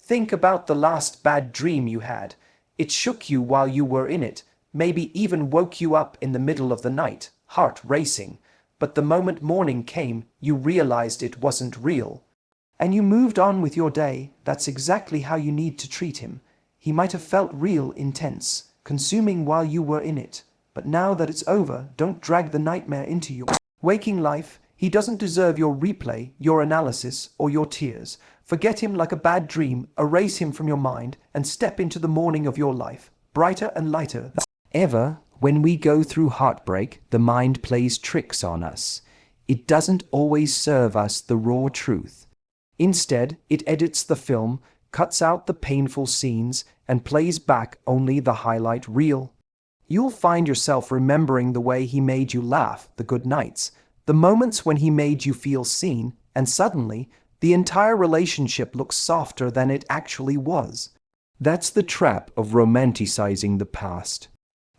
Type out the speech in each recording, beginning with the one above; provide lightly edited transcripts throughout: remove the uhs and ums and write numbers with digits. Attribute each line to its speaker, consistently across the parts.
Speaker 1: Think about the last bad dream you had. It shook you while you were in it, maybe even woke you up in the middle of the night, heart racing. But the moment morning came, you realized it wasn't real. And you moved on with your day. That's exactly how you need to treat him. He might have felt real intense, consuming while you were in it. But now that it's over, don't drag the nightmare into your waking life. He doesn't deserve your replay, your analysis, or your tears. Forget him like a bad dream, erase him from your mind, and step into the morning of your life, brighter and lighter. Ever, when we go through heartbreak, the mind plays tricks on us. It doesn't always serve us the raw truth. Instead, it edits the film, cuts out the painful scenes, and plays back only the highlight reel. You'll find yourself remembering the way he made you laugh, the good nights, the moments when he made you feel seen, and suddenly, the entire relationship looks softer than it actually was. That's the trap of romanticizing the past.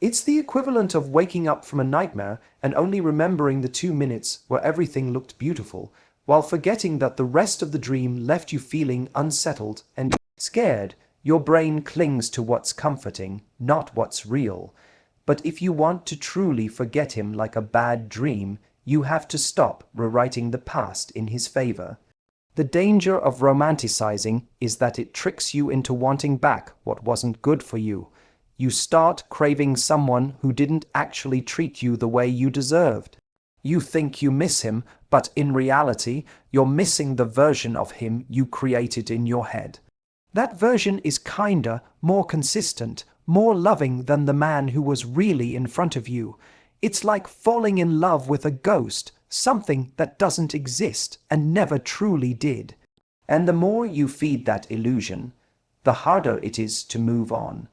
Speaker 1: It's the equivalent of waking up from a nightmare and only remembering the 2 minutes where everything looked beautiful, while forgetting that the rest of the dream left you feeling unsettled and scared. Your brain clings to what's comforting, not what's real. But if you want to truly forget him like a bad dream, you have to stop rewriting the past in his favor. The danger of romanticizing is that it tricks you into wanting back what wasn't good for you. You start craving someone who didn't actually treat you the way you deserved. You think you miss him, but in reality, you're missing the version of him you created in your head. That version is kinder, more consistent, more loving than the man who was really in front of you. It's like falling in love with a ghost, something that doesn't exist and never truly did. And the more you feed that illusion, the harder it is to move on.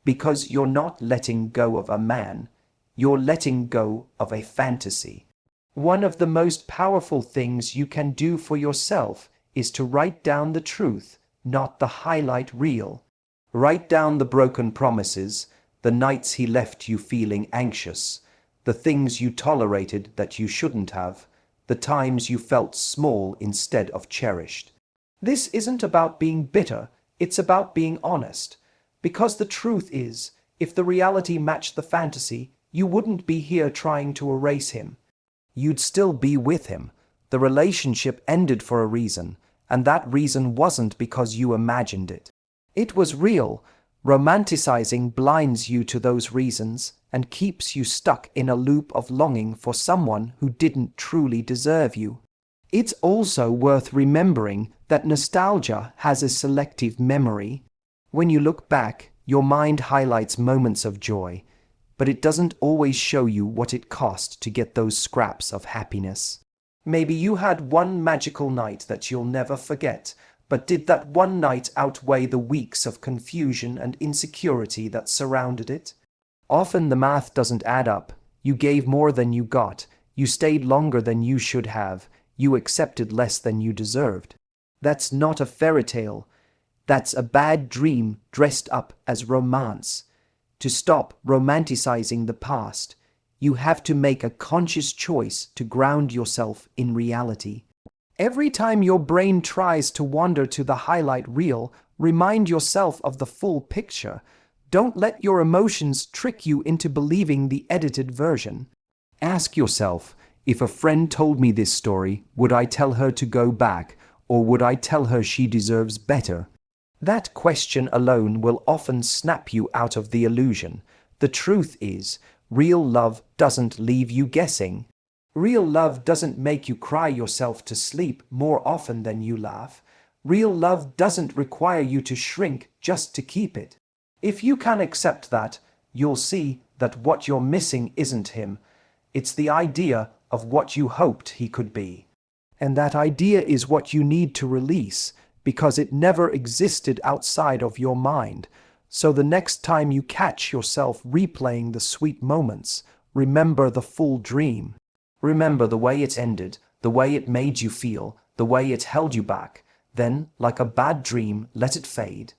Speaker 1: Because you're not letting go of a man, you're letting go of a fantasy. One of the most powerful things you can do for yourself is to write down the truth, not the highlight reel. Write down the broken promises, the nights he left you feeling anxious, the things you tolerated that you shouldn't have, the times you felt small instead of cherished. This isn't about being bitter, it's about being honest. Because the truth is, if the reality matched the fantasy, you wouldn't be here trying to erase him. You'd still be with him. The relationship ended for a reason, and that reason wasn't because you imagined it. It was real. Romanticizing blinds you to those reasons and keeps you stuck in a loop of longing for someone who didn't truly deserve you. It's also worth remembering that nostalgia has a selective memory. When you look back, your mind highlights moments of joy, but it doesn't always show you what it cost to get those scraps of happiness. Maybe you had one magical night that you'll never forget, but did that one night outweigh the weeks of confusion and insecurity that surrounded it? Often the math doesn't add up. You gave more than you got. You stayed longer than you should have. You accepted less than you deserved. That's not a fairy tale. That's a bad dream dressed up as romance. To stop romanticizing the past, you have to make a conscious choice to ground yourself in reality. Every time your brain tries to wander to the highlight reel, remind yourself of the full picture. Don't let your emotions trick you into believing the edited version. Ask yourself, if a friend told me this story, would I tell her to go back, or would I tell her she deserves better? That question alone will often snap you out of the illusion. The truth is, real love doesn't leave you guessing. Real love doesn't make you cry yourself to sleep more often than you laugh. Real love doesn't require you to shrink just to keep it. If you can accept that, you'll see that what you're missing isn't him. It's the idea of what you hoped he could be. And that idea is what you need to release, because it never existed outside of your mind. So the next time you catch yourself replaying the sweet moments, remember the full dream. Remember the way it ended, the way it made you feel, the way it held you back. Then, like a bad dream, let it fade.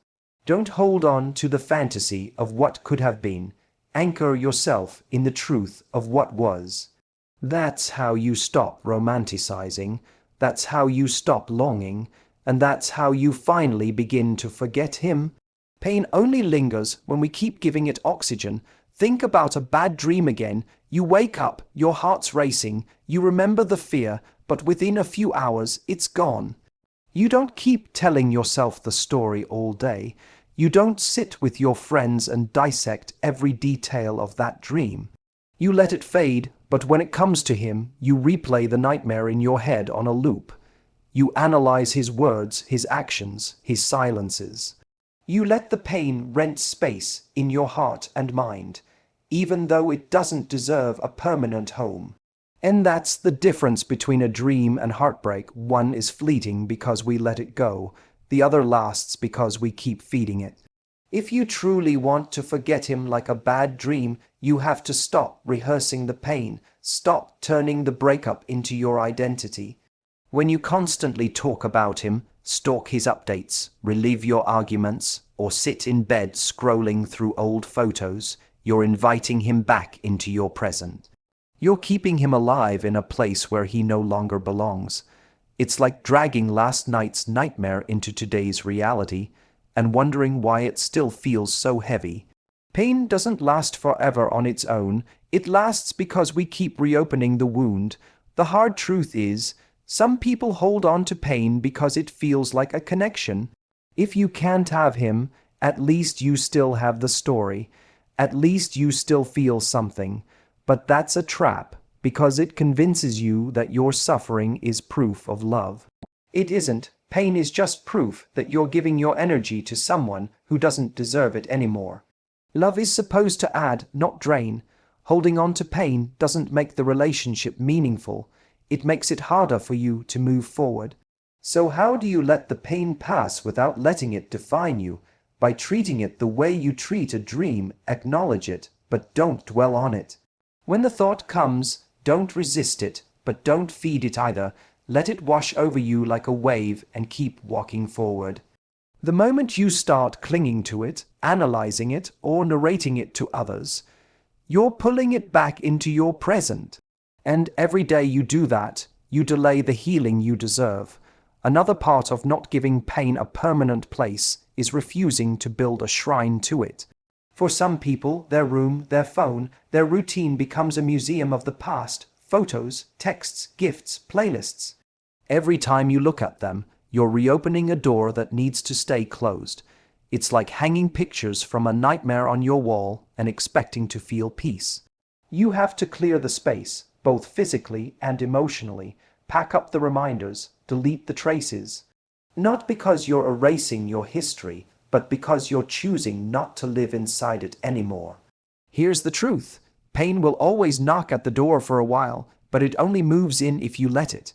Speaker 1: Don't hold on to the fantasy of what could have been. Anchor yourself in the truth of what was. That's how you stop romanticizing. That's how you stop longing. And that's how you finally begin to forget him. Pain only lingers when we keep giving it oxygen. Think about a bad dream again. You wake up, your heart's racing, you remember the fear, but within a few hours, it's gone. You don't keep telling yourself the story all day. You don't sit with your friends and dissect every detail of that dream. You let it fade, but when it comes to him, you replay the nightmare in your head on a loop. You analyze his words, his actions, his silences. You let the pain rent space in your heart and mind, even though it doesn't deserve a permanent home. And that's the difference between a dream and heartbreak. One is fleeting because we let it go. The other lasts because we keep feeding it. If you truly want to forget him like a bad dream, you have to stop rehearsing the pain. Stop turning the breakup into your identity. When you constantly talk about him, stalk his updates, relive your arguments, or sit in bed scrolling through old photos, you're inviting him back into your present. You're keeping him alive in a place where he no longer belongs. It's like dragging last night's nightmare into today's reality and wondering why it still feels so heavy. Pain doesn't last forever on its own. It lasts because we keep reopening the wound. The hard truth is, some people hold on to pain because it feels like a connection. If you can't have him, at least you still have the story. At least you still feel something. But that's a trap, because it convinces you that your suffering is proof of love. It isn't. Pain is just proof that you're giving your energy to someone who doesn't deserve it anymore. Love is supposed to add, not drain. Holding on to pain doesn't make the relationship meaningful. It makes it harder for you to move forward. So how do you let the pain pass without letting it define you? By treating it the way you treat a dream. Acknowledge it, but don't dwell on it. When the thought comes, don't resist it, but don't feed it either. Let it wash over you like a wave and keep walking forward. The moment you start clinging to it, analyzing it, or narrating it to others, you're pulling it back into your present. And every day you do that, you delay the healing you deserve. Another part of not giving pain a permanent place is refusing to build a shrine to it. For some people, their room, their phone, their routine becomes a museum of the past. Photos, texts, gifts, playlists. Every time you look at them, you're reopening a door that needs to stay closed. It's like hanging pictures from a nightmare on your wall and expecting to feel peace. You have to clear the space, both physically and emotionally. Pack up the reminders, delete the traces. Not because you're erasing your history, but because you're choosing not to live inside it anymore. Here's the truth. Pain will always knock at the door for a while, but it only moves in if you let it.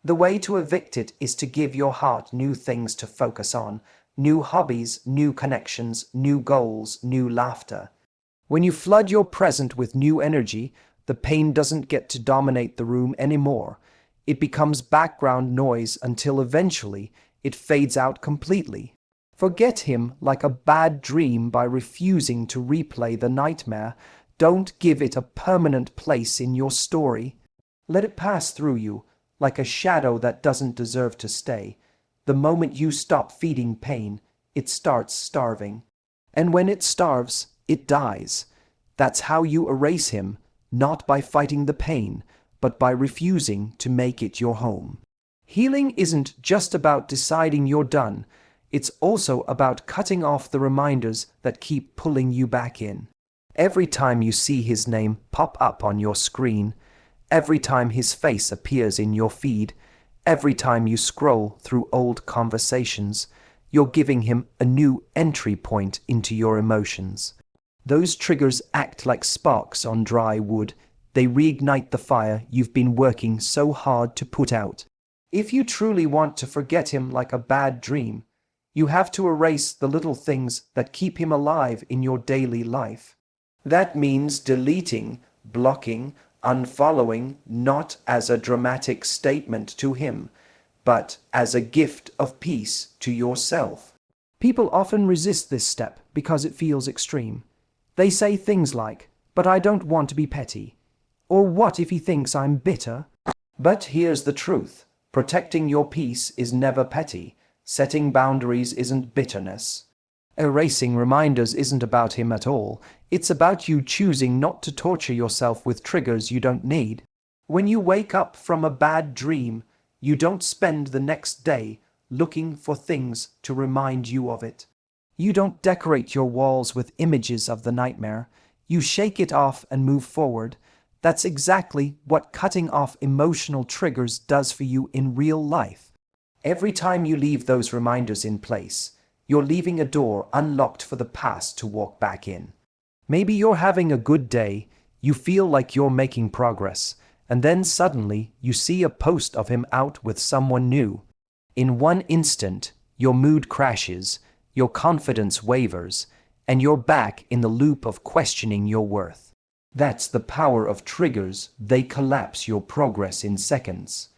Speaker 1: The way to evict it is to give your heart new things to focus on, new hobbies, new connections, new goals, new laughter. When you flood your present with new energy, the pain doesn't get to dominate the room anymore. It becomes background noise until eventually it fades out completely. Forget him like a bad dream by refusing to replay the nightmare. Don't give it a permanent place in your story. Let it pass through you, like a shadow that doesn't deserve to stay. The moment you stop feeding pain, it starts starving. And when it starves, it dies. That's how you erase him, not by fighting the pain, but by refusing to make it your home. Healing isn't just about deciding you're done. It's also about cutting off the reminders that keep pulling you back in. Every time you see his name pop up on your screen, every time his face appears in your feed, every time you scroll through old conversations, you're giving him a new entry point into your emotions. Those triggers act like sparks on dry wood. They reignite the fire you've been working so hard to put out. If you truly want to forget him like a bad dream, you have to erase the little things that keep him alive in your daily life. That means deleting, blocking, unfollowing, not as a dramatic statement to him, but as a gift of peace to yourself. People often resist this step because it feels extreme. They say things like, "But I don't want to be petty," or "What if he thinks I'm bitter?" But here's the truth. Protecting your peace is never petty. Setting boundaries isn't bitterness. Erasing reminders isn't about him at all. It's about you choosing not to torture yourself with triggers you don't need. When you wake up from a bad dream, you don't spend the next day looking for things to remind you of it. You don't decorate your walls with images of the nightmare. You shake it off and move forward. That's exactly what cutting off emotional triggers does for you in real life. Every time you leave those reminders in place, you're leaving a door unlocked for the past to walk back in. Maybe you're having a good day, you feel like you're making progress, and then suddenly you see a post of him out with someone new. In one instant, your mood crashes, your confidence wavers, and you're back in the loop of questioning your worth. That's the power of triggers. They collapse your progress in seconds.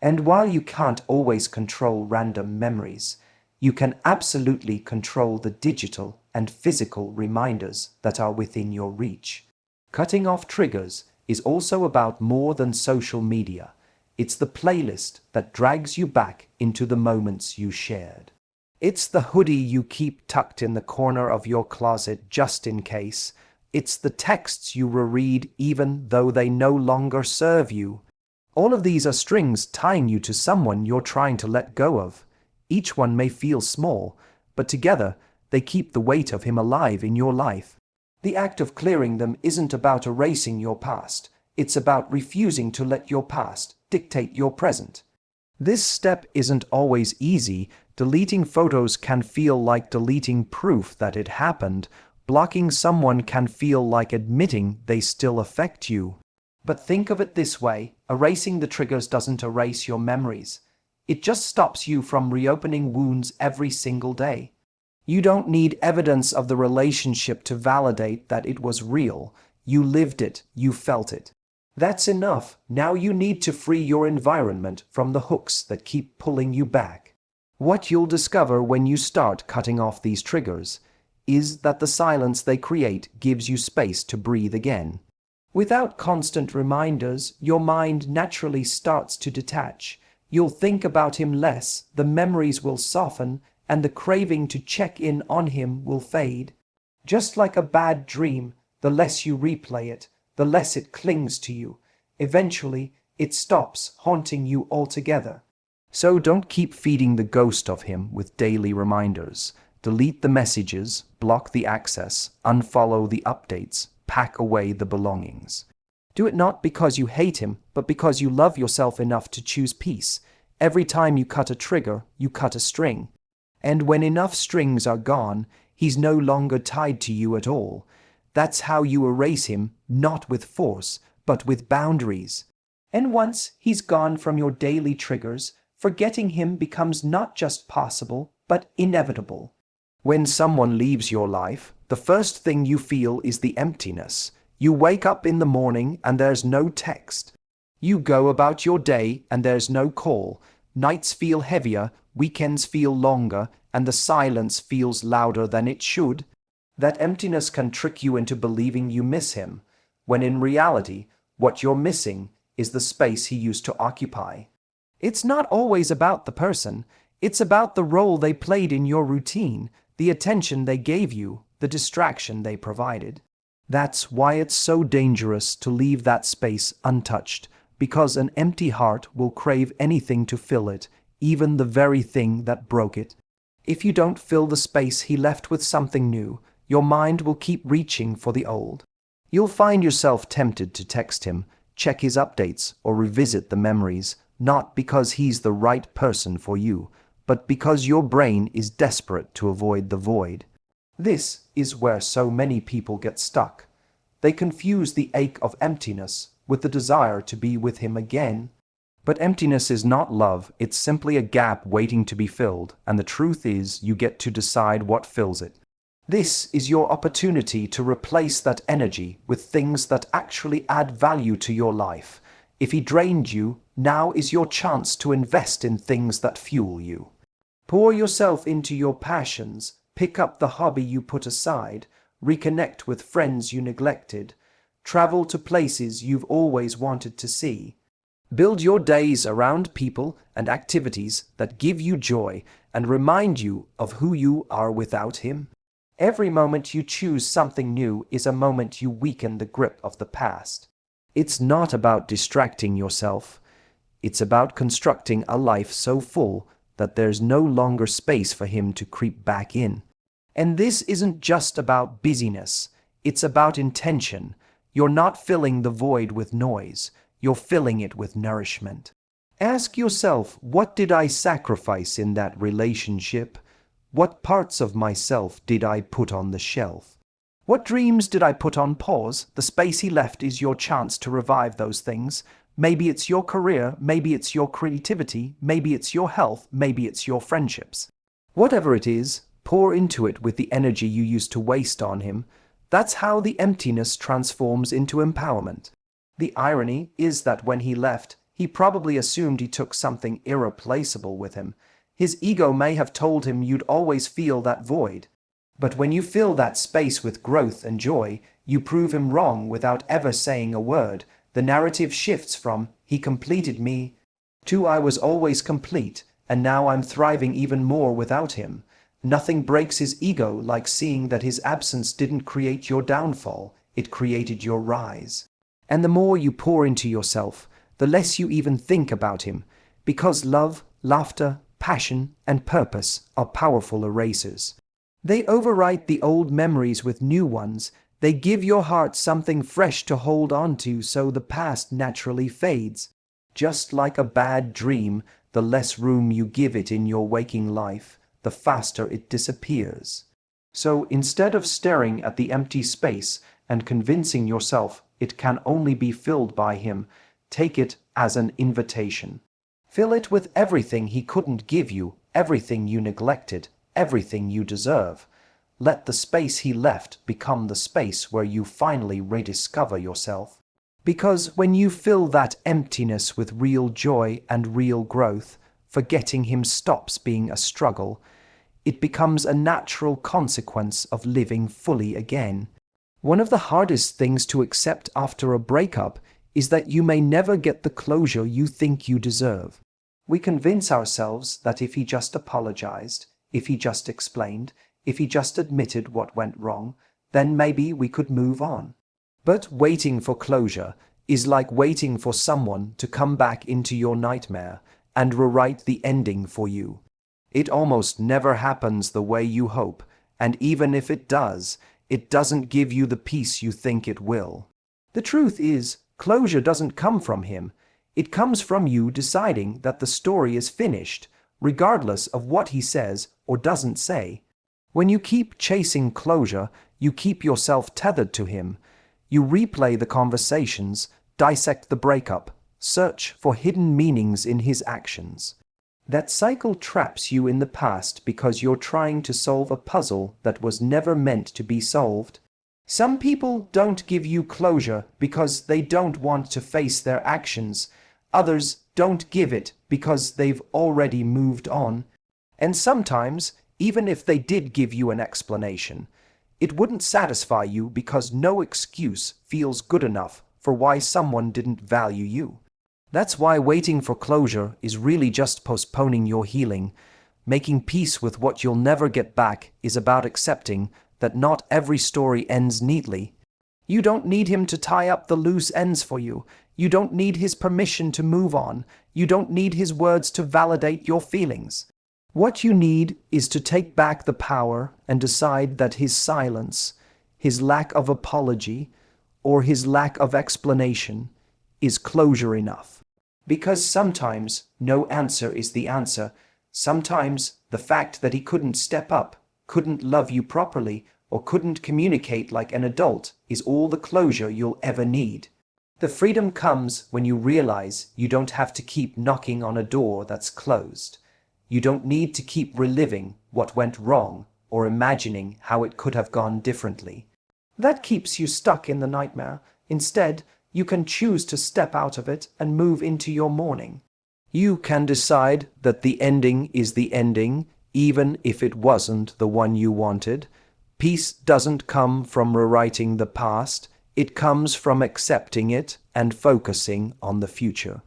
Speaker 1: And while you can't always control random memories, you can absolutely control the digital and physical reminders that are within your reach. Cutting off triggers is also about more than social media. It's the playlist that drags you back into the moments you shared. It's the hoodie you keep tucked in the corner of your closet just in case. It's the texts you reread even though they no longer serve you. All of these are strings tying you to someone you're trying to let go of. Each one may feel small, but together they keep the weight of him alive in your life. The act of clearing them isn't about erasing your past. It's about refusing to let your past dictate your present. This step isn't always easy. Deleting photos can feel like deleting proof that it happened. Blocking someone can feel like admitting they still affect you. But think of it this way: erasing the triggers doesn't erase your memories. It just stops you from reopening wounds every single day. You don't need evidence of the relationship to validate that it was real. You lived it, you felt it. That's enough. Now you need to free your environment from the hooks that keep pulling you back. What you'll discover when you start cutting off these triggers is that the silence they create gives you space to breathe again. Without constant reminders, your mind naturally starts to detach. You'll think about him less, the memories will soften, and the craving to check in on him will fade. Just like a bad dream, the less you replay it, the less it clings to you. Eventually, it stops haunting you altogether. So don't keep feeding the ghost of him with daily reminders. Delete the messages, block the access, unfollow the updates, pack away the belongings. Do it not because you hate him, but because you love yourself enough to choose peace. Every time you cut a trigger, you cut a string. And when enough strings are gone, he's no longer tied to you at all. That's how you erase him, not with force, but with boundaries. And once he's gone from your daily triggers, forgetting him becomes not just possible, but inevitable. When someone leaves your life, the first thing you feel is the emptiness. You wake up in the morning and there's no text. You go about your day and there's no call. Nights feel heavier, weekends feel longer, and the silence feels louder than it should. That emptiness can trick you into believing you miss him, when in reality, what you're missing is the space he used to occupy. It's not always about the person. It's about the role they played in your routine, the attention they gave you, the distraction they provided. That's why it's so dangerous to leave that space untouched, because an empty heart will crave anything to fill it, even the very thing that broke it. If you don't fill the space he left with something new, your mind will keep reaching for the old. You'll find yourself tempted to text him, check his updates, or revisit the memories, not because he's the right person for you, but because your brain is desperate to avoid the void. This is where so many people get stuck. They confuse the ache of emptiness with the desire to be with him again. But emptiness is not love, it's simply a gap waiting to be filled, and the truth is you get to decide what fills it. This is your opportunity to replace that energy with things that actually add value to your life. If he drained you, now is your chance to invest in things that fuel you. Pour yourself into your passions, pick up the hobby you put aside, reconnect with friends you neglected, travel to places you've always wanted to see. Build your days around people and activities that give you joy and remind you of who you are without him. Every moment you choose something new is a moment you weaken the grip of the past. It's not about distracting yourself. It's about constructing a life so full that there's no longer space for him to creep back in. And this isn't just about busyness. It's about intention. You're not filling the void with noise. You're filling it with nourishment. Ask yourself, what did I sacrifice in that relationship? What parts of myself did I put on the shelf? What dreams did I put on pause? The space he left is your chance to revive those things. Maybe it's your career, maybe it's your creativity, maybe it's your health, maybe it's your friendships. Whatever it is, pour into it with the energy you used to waste on him. That's how the emptiness transforms into empowerment. The irony is that when he left, he probably assumed he took something irreplaceable with him. His ego may have told him you'd always feel that void. But when you fill that space with growth and joy, you prove him wrong without ever saying a word. The narrative shifts from, he completed me, to I was always complete, and now I'm thriving even more without him. Nothing breaks his ego like seeing that his absence didn't create your downfall, it created your rise. And the more you pour into yourself, the less you even think about him, because love, laughter, passion, and purpose are powerful erasers. They overwrite the old memories with new ones. They give your heart something fresh to hold on to so the past naturally fades. Just like a bad dream, the less room you give it in your waking life, the faster it disappears. So instead of staring at the empty space and convincing yourself it can only be filled by him, take it as an invitation. Fill it with everything he couldn't give you, everything you neglected, everything you deserve. Let the space he left become the space where you finally rediscover yourself. Because when you fill that emptiness with real joy and real growth, forgetting him stops being a struggle. It becomes a natural consequence of living fully again. One of the hardest things to accept after a breakup is that you may never get the closure you think you deserve. We convince ourselves that if he just apologized, if he just explained, if he just admitted what went wrong, then maybe we could move on. But waiting for closure is like waiting for someone to come back into your nightmare and rewrite the ending for you. It almost never happens the way you hope, and even if it does, it doesn't give you the peace you think it will. The truth is, closure doesn't come from him. It comes from you deciding that the story is finished, regardless of what he says or doesn't say. When you keep chasing closure, you keep yourself tethered to him. You replay the conversations, dissect the breakup, search for hidden meanings in his actions. That cycle traps you in the past because you're trying to solve a puzzle that was never meant to be solved. Some people don't give you closure because they don't want to face their actions. Others don't give it because they've already moved on. And sometimes, even if they did give you an explanation, it wouldn't satisfy you because no excuse feels good enough for why someone didn't value you. That's why waiting for closure is really just postponing your healing. Making peace with what you'll never get back is about accepting that not every story ends neatly. You don't need him to tie up the loose ends for you. You don't need his permission to move on. You don't need his words to validate your feelings. What you need is to take back the power and decide that his silence, his lack of apology, or his lack of explanation is closure enough. Because sometimes no answer is the answer. Sometimes the fact that he couldn't step up, couldn't love you properly, or couldn't communicate like an adult is all the closure you'll ever need. The freedom comes when you realize you don't have to keep knocking on a door that's closed. You don't need to keep reliving what went wrong or imagining how it could have gone differently. That keeps you stuck in the nightmare. Instead, you can choose to step out of it and move into your morning. You can decide that the ending is the ending, even if it wasn't the one you wanted. Peace doesn't come from rewriting the past. It comes from accepting it and focusing on the future.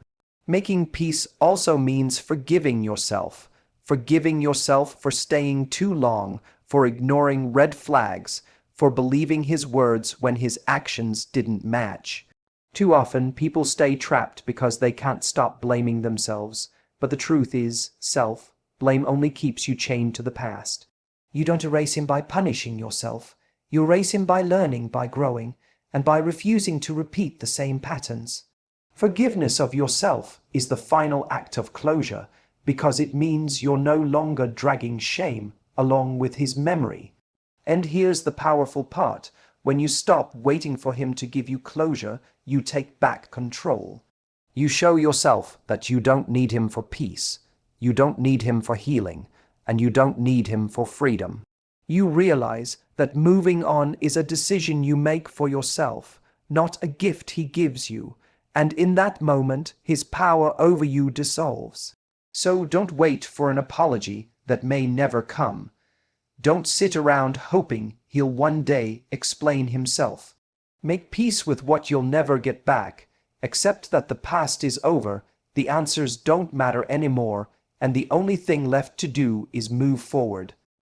Speaker 1: Making peace also means forgiving yourself. Forgiving yourself for staying too long, for ignoring red flags, for believing his words when his actions didn't match. Too often, people stay trapped because they can't stop blaming themselves. But the truth is, self-blame only keeps you chained to the past. You don't erase him by punishing yourself. You erase him by learning, by growing, and by refusing to repeat the same patterns. Forgiveness of yourself is the final act of closure because it means you're no longer dragging shame along with his memory. And here's the powerful part. When you stop waiting for him to give you closure, you take back control. You show yourself that you don't need him for peace, you don't need him for healing, and you don't need him for freedom. You realize that moving on is a decision you make for yourself, not a gift he gives you, and in that moment his power over you dissolves. So don't wait for an apology that may never come. Don't sit around hoping he'll one day explain himself. Make peace with what you'll never get back. Accept that the past is over, the answers don't matter anymore, and the only thing left to do is move forward.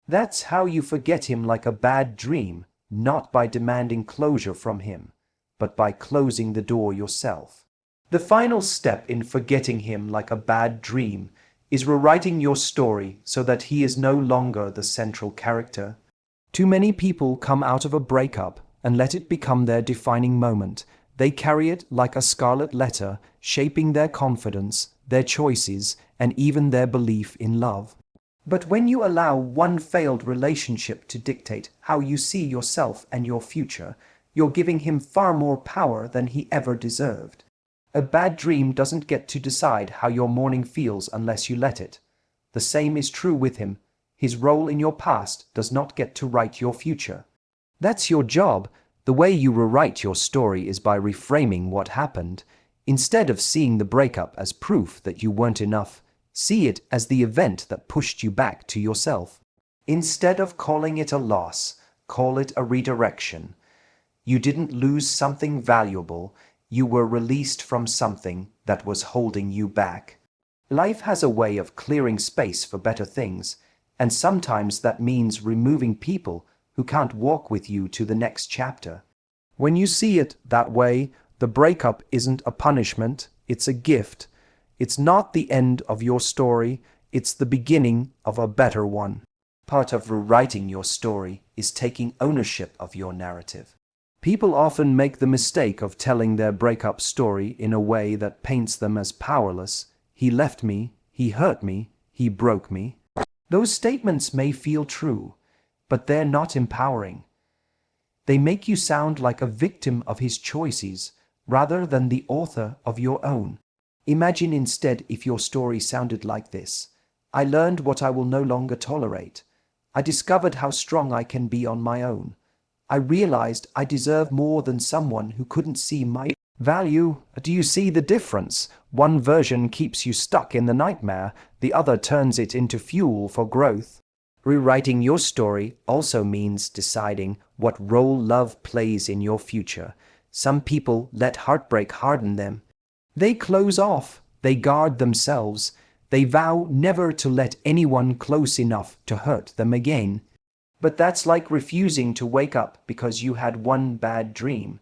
Speaker 1: That's how you forget him like a bad dream, not by demanding closure from him, but by closing the door yourself. The final step in forgetting him like a bad dream is rewriting your story so that he is no longer the central character. Too many people come out of a breakup and let it become their defining moment. They carry it like a scarlet letter, shaping their confidence, their choices, and even their belief in love. But when you allow one failed relationship to dictate how you see yourself and your future, you're giving him far more power than he ever deserved. A bad dream doesn't get to decide how your morning feels unless you let it. The same is true with him. His role in your past does not get to write your future. That's your job. The way you rewrite your story is by reframing what happened. Instead of seeing the breakup as proof that you weren't enough, see it as the event that pushed you back to yourself. Instead of calling it a loss, call it a redirection. You didn't lose something valuable. You were released from something that was holding you back. Life has a way of clearing space for better things, and sometimes that means removing people who can't walk with you to the next chapter. When you see it that way, the breakup isn't a punishment, it's a gift. It's not the end of your story, it's the beginning of a better one. Part of rewriting your story is taking ownership of your narrative. People often make the mistake of telling their breakup story in a way that paints them as powerless. He left me, he hurt me, he broke me. Those statements may feel true, but they're not empowering. They make you sound like a victim of his choices rather than the author of your own. Imagine instead if your story sounded like this. I learned what I will no longer tolerate. I discovered how strong I can be on my own. I realized I deserve more than someone who couldn't see my value. Do you see the difference? One version keeps you stuck in the nightmare, the other turns it into fuel for growth. Rewriting your story also means deciding what role love plays in your future. Some people let heartbreak harden them. They close off, they guard themselves, they vow never to let anyone close enough to hurt them again. But that's like refusing to wake up because you had one bad dream.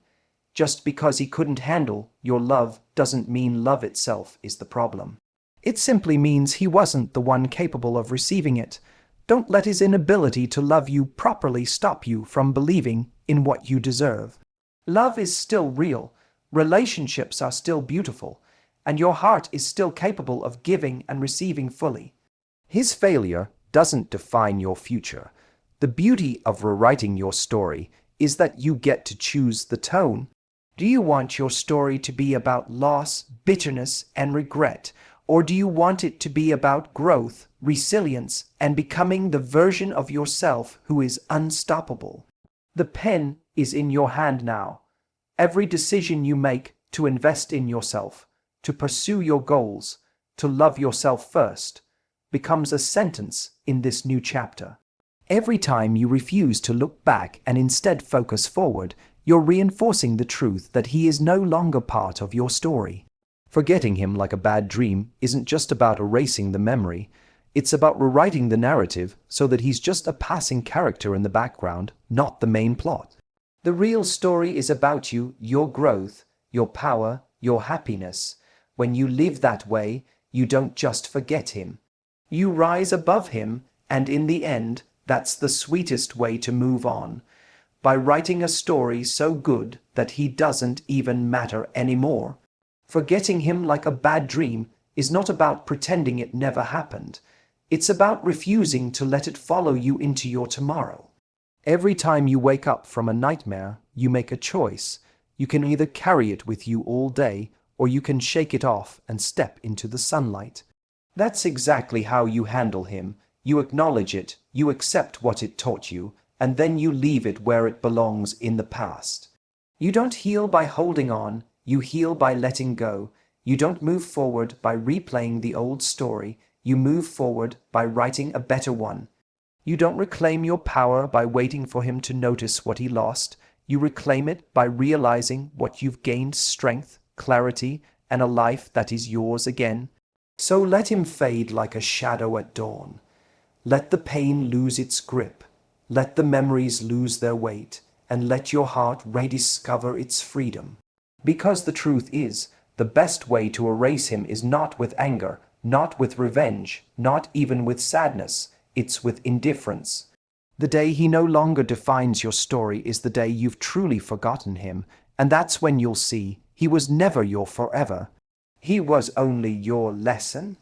Speaker 1: Just because he couldn't handle your love doesn't mean love itself is the problem. It simply means he wasn't the one capable of receiving it. Don't let his inability to love you properly stop you from believing in what you deserve. Love is still real, relationships are still beautiful, and your heart is still capable of giving and receiving fully. His failure doesn't define your future. The beauty of rewriting your story is that you get to choose the tone. Do you want your story to be about loss, bitterness, and regret? Or do you want it to be about growth, resilience, and becoming the version of yourself who is unstoppable? The pen is in your hand now. Every decision you make to invest in yourself, to pursue your goals, to love yourself first, becomes a sentence in this new chapter. Every time you refuse to look back and instead focus forward, you're reinforcing the truth that he is no longer part of your story. Forgetting him like a bad dream isn't just about erasing the memory, it's about rewriting the narrative so that he's just a passing character in the background, not the main plot. The real story is about you, your growth, your power, your happiness. When you live that way, you don't just forget him. You rise above him, and in the end, that's the sweetest way to move on. By writing a story so good that he doesn't even matter anymore. Forgetting him like a bad dream is not about pretending it never happened. It's about refusing to let it follow you into your tomorrow. Every time you wake up from a nightmare, you make a choice. You can either carry it with you all day, or you can shake it off and step into the sunlight. That's exactly how you handle him. You acknowledge it, you accept what it taught you, and then you leave it where it belongs in the past. You don't heal by holding on, you heal by letting go. You don't move forward by replaying the old story, you move forward by writing a better one. You don't reclaim your power by waiting for him to notice what he lost. You reclaim it by realizing what you've gained: strength, clarity, and a life that is yours again. So let him fade like a shadow at dawn. Let the pain lose its grip. Let the memories lose their weight, and let your heart rediscover its freedom. Because the truth is, the best way to erase him is not with anger, not with revenge, not even with sadness. It's with indifference. The day he no longer defines your story is the day you've truly forgotten him, and that's when you'll see he was never your forever. He was only your lesson.